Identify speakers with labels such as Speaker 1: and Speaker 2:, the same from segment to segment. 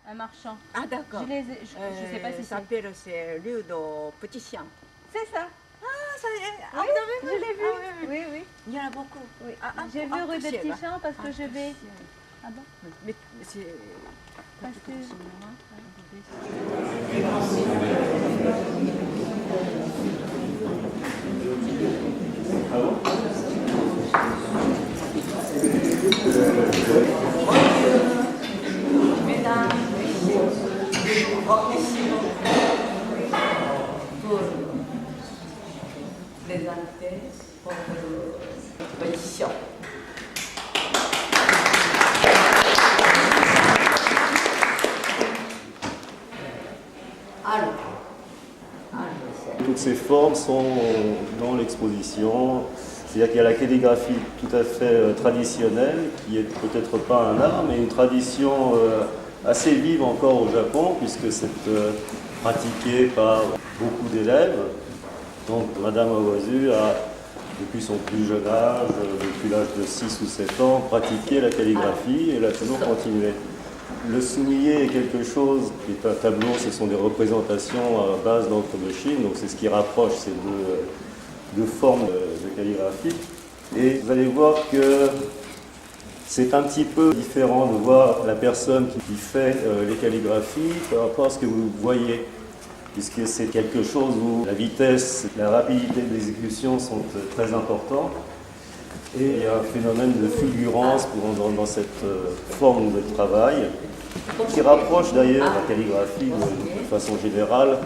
Speaker 1: un marchand.
Speaker 2: Ah d'accord.
Speaker 1: Je sais pas si
Speaker 2: ça s'appelle c'est Ludo Petit Chien.
Speaker 1: c'est ça.
Speaker 2: Ah, ça y est. Ah,
Speaker 1: Oui,
Speaker 2: vous avez vu?
Speaker 1: je l'ai vu.
Speaker 2: Ah, oui, oui.
Speaker 1: Oui, oui.
Speaker 2: Il y en a beaucoup.
Speaker 1: Oui.
Speaker 2: Ah, ah,
Speaker 1: J'ai vu
Speaker 2: ah,
Speaker 1: rue des
Speaker 2: poussière,
Speaker 1: Petits
Speaker 2: hein.
Speaker 1: Champs parce que je vais.
Speaker 2: Poussière.
Speaker 1: Ah bon?
Speaker 2: Mais c'est
Speaker 1: Parce que.
Speaker 2: Mesdames, pour présenter votre compétition.
Speaker 3: Toutes ces formes sont dans l'exposition. C'est-à-dire qu'il y a la calligraphie tout à fait traditionnelle, qui est peut-être pas un art, mais une tradition assez vive encore au Japon, puisque c'est pratiqué par beaucoup d'élèves. Donc Madame Awazu a, depuis son plus jeune âge, depuis l'âge de 6 ou 7 ans, pratiqué la calligraphie et elle a toujours continué. Le soulier est quelque chose qui est un tableau, ce sont des représentations à base d'encre de Chine, donc c'est ce qui rapproche ces deux formes de calligraphie. Et vous allez voir que c'est un petit peu différent de voir la personne qui fait les calligraphies par rapport à ce que vous voyez, puisque c'est quelque chose où la vitesse, la rapidité de l'exécution sont très importantes. Et il y a un phénomène de fulgurance dans cette forme de travail, qui rapproche d'ailleurs la calligraphie de façon générale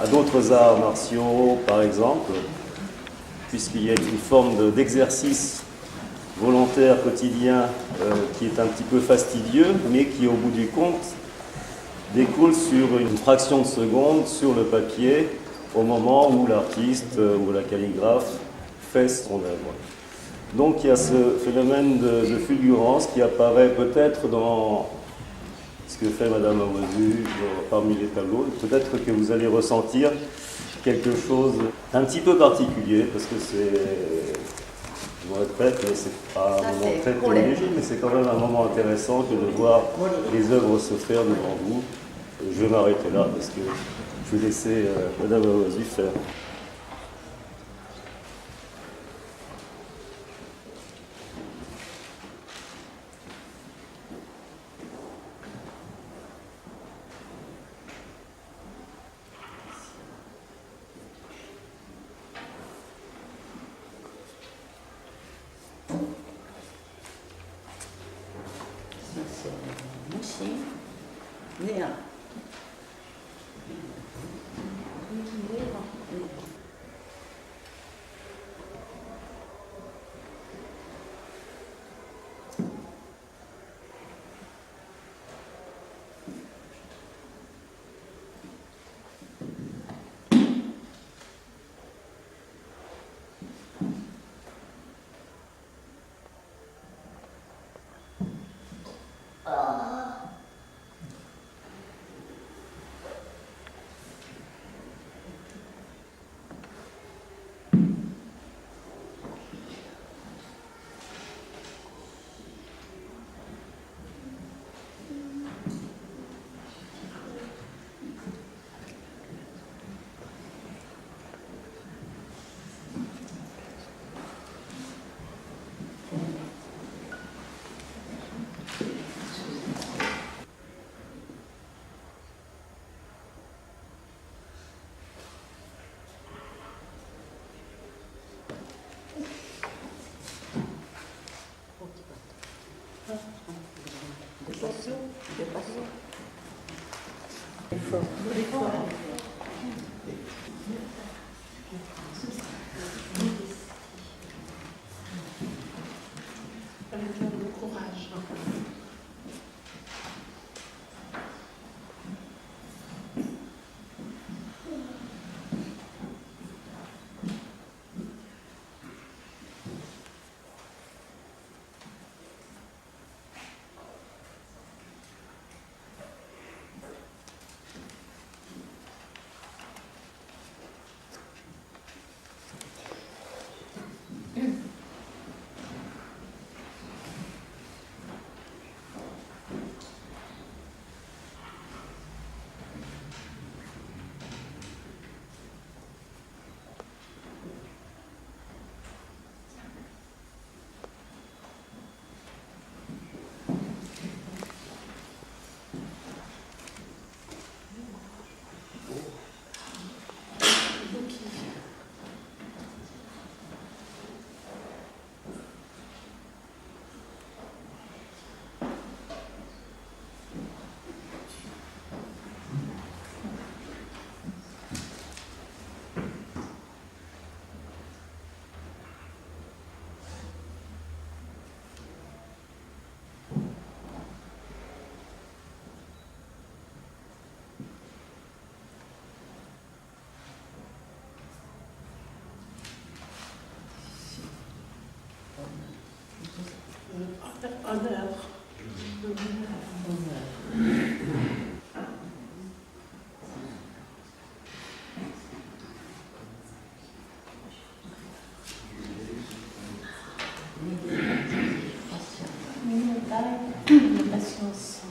Speaker 3: à d'autres arts martiaux, par exemple, puisqu'il y a une forme d'exercice volontaire quotidien qui est un petit peu fastidieux, mais qui au bout du compte découle sur une fraction de seconde sur le papier au moment où l'artiste ou la calligraphe fait son œuvre. Donc il y a ce phénomène de fulgurance qui apparaît peut-être dans ce que fait Madame Awazu parmi les tableaux. Peut-être que vous allez ressentir quelque chose d'un petit peu particulier, parce que c'est, je me répète, mais c'est pas un moment très privilégié, mais c'est quand même un moment intéressant que de voir les œuvres se faire devant vous. Et je vais m'arrêter là, parce que je vais laisser Madame Awazu faire.
Speaker 4: Honneur. Patience.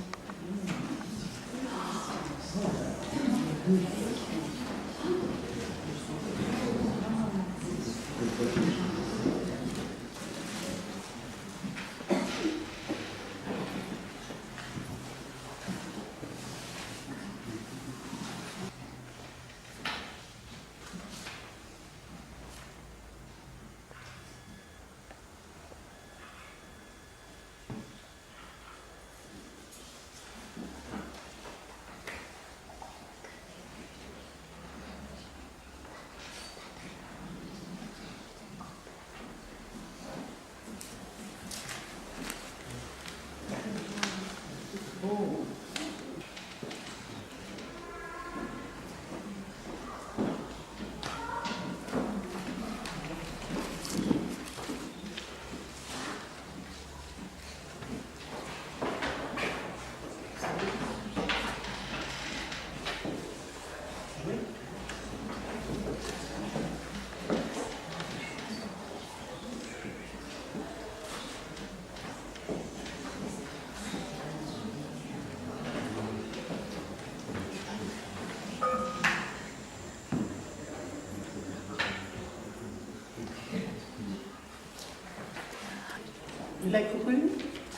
Speaker 4: La grue,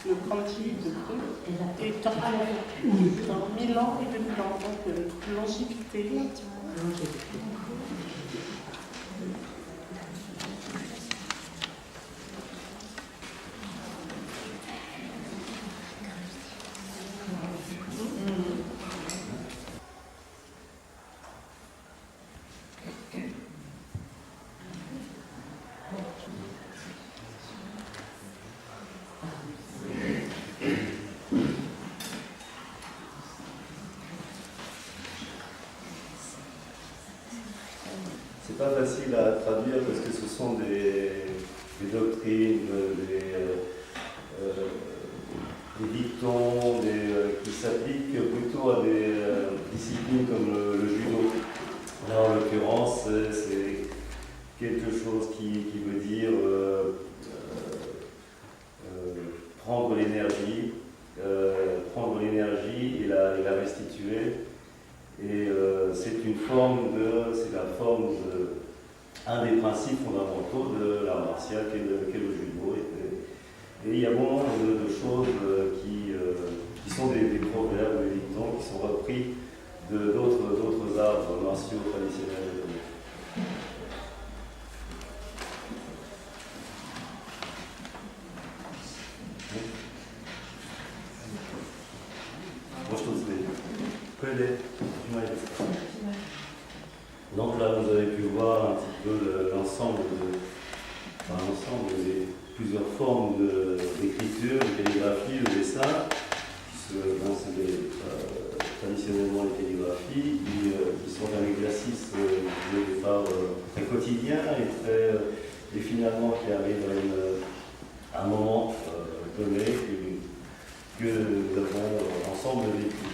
Speaker 4: le brandy de grue, est dans 1000 ans et 2000 ans, donc longévité.
Speaker 3: C'est pas facile à traduire parce que ce sont des doctrines, des dictons qui s'appliquent plutôt à des disciplines comme le judo. Là, en l'occurrence, c'est quelque chose qui veut dire prendre l'énergie et la restituer. Et c'est un des principes fondamentaux de l'art martial qu'est le judo. Et il y a bon nombre de choses qui sont des proverbes, des dictons, qui sont repris d'autres arts martiaux traditionnels japonais. Donc là, vous avez pu voir un petit peu l'ensemble des plusieurs formes d'écriture, de calligraphie, de dessin. Bon, c'est traditionnellement les calligraphies qui sont un exercice au départ très quotidien et finalement qui arrive à un moment donné que nous avons ensemble vécu.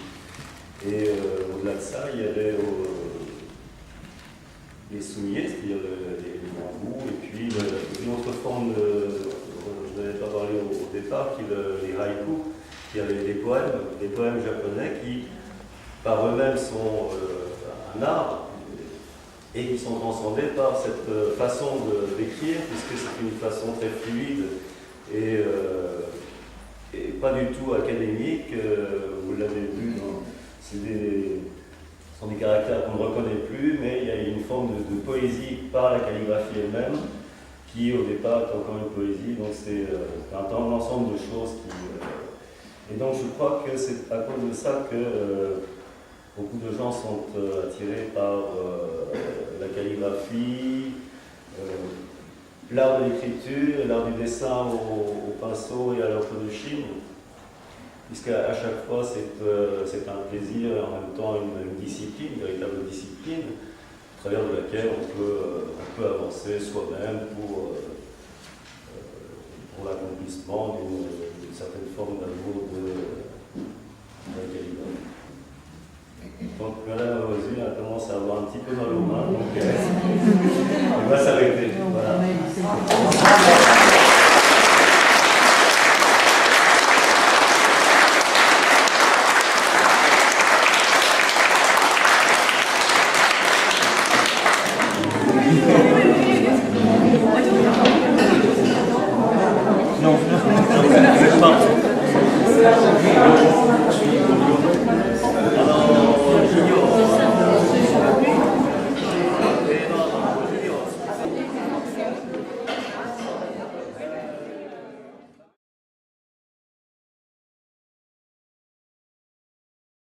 Speaker 3: Et au-delà de ça, il y avait les souliers, c'est-à-dire les bambous, et puis une autre forme, je n'avais pas parlé au départ, qui est les haïkus, qui sont des poèmes japonais qui, par eux-mêmes, sont un art et qui sont transcendés par cette façon d'écrire, puisque c'est une façon très fluide et pas du tout académique. Vous l'avez vu, ce sont des caractères qu'on ne reconnaît plus, mais il y a une forme de poésie par la calligraphie elle-même, qui au départ est encore une poésie, donc c'est un ensemble de choses et donc je crois que c'est à cause de ça que beaucoup de gens sont attirés par la calligraphie, l'art de l'écriture, l'art du dessin au pinceau et à l'encre de Chine, puisqu'à chaque fois c'est un plaisir et en même temps une discipline, une véritable discipline, à travers de laquelle on peut avancer soi-même pour l'accomplissement d'une certaine forme d'amour de la calligraphie. Donc Madame Rosine a commencé à avoir un petit peu mal aux mains, donc elle va s'arrêter. Voilà.